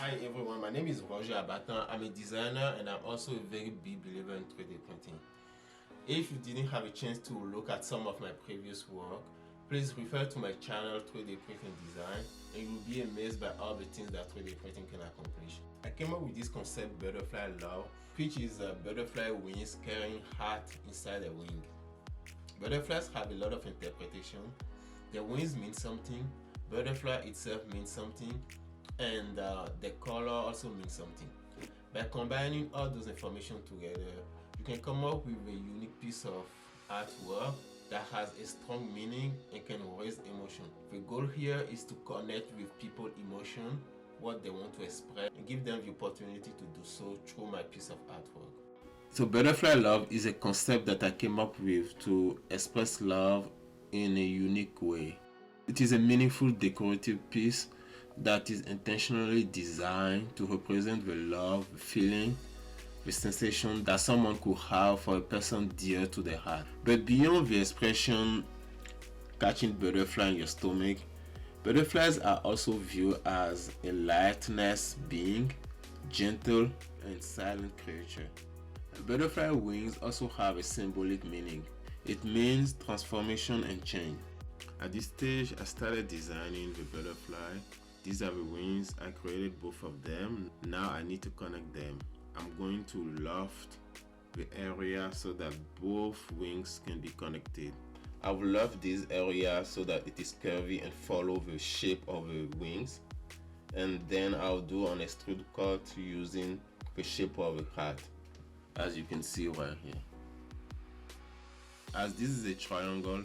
Hi everyone, my name is Roger Abatan. I'm a designer and I'm also a very big believer in 3D printing. If you didn't have a chance to look at some of my previous work, please refer to my channel 3D Printing Design and you will be amazed by all the things that 3D printing can accomplish. I came up with this concept butterfly love, which is a butterfly wings carrying heart inside a wing. Butterflies have a lot of interpretation. Their wings mean something, butterfly itself means something, and the color also means something. By combining all those information together, you can come up with a unique piece of artwork that has a strong meaning and can raise emotion. The goal here is to connect with people's emotion, what they want to express, and give them the opportunity to do so through my piece of artwork. So butterfly love is a concept that I came up with to express love in a unique way. It is a meaningful decorative piece that is intentionally designed to represent the love, the feeling, the sensation that someone could have for a person dear to their heart. But beyond the expression catching butterfly in your stomach, butterflies are also viewed as a lightness being, gentle and silent creature. Butterfly wings also have a symbolic meaning. It means transformation and change. At this stage, I started designing the butterfly. These are the wings. I created both of them. Now I need to connect them. I'm going to loft the area so that both wings can be connected. I will loft this area so that it is curvy and follow the shape of the wings. And then I'll do an extrude cut using the shape of the heart, as you can see right here. As this is a triangle,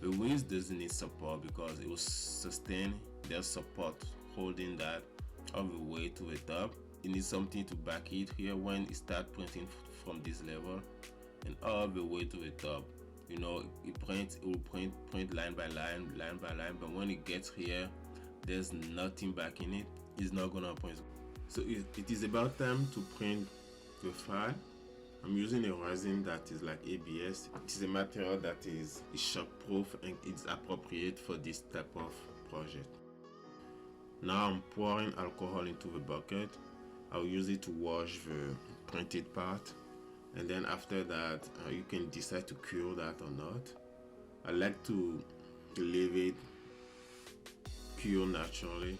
the wings doesn't need support because it will sustain their support, holding that all the way to the top. You need something to back it here when it starts printing from this level and all the way to the top. You know, it will print line by line, but when it gets here, there's nothing backing it. It's not gonna print. So it is about time to print the file. I'm using a resin that is like ABS. It is a material that is shock-proof and it's appropriate for this type of project. Now I'm pouring alcohol into the bucket. I'll use it to wash the printed part, and then after that you can decide to cure that or not. I like to leave it cure naturally.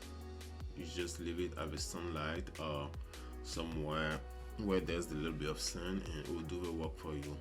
You just leave it at the sunlight or somewhere where there's a little bit of sun and it will do the work for you.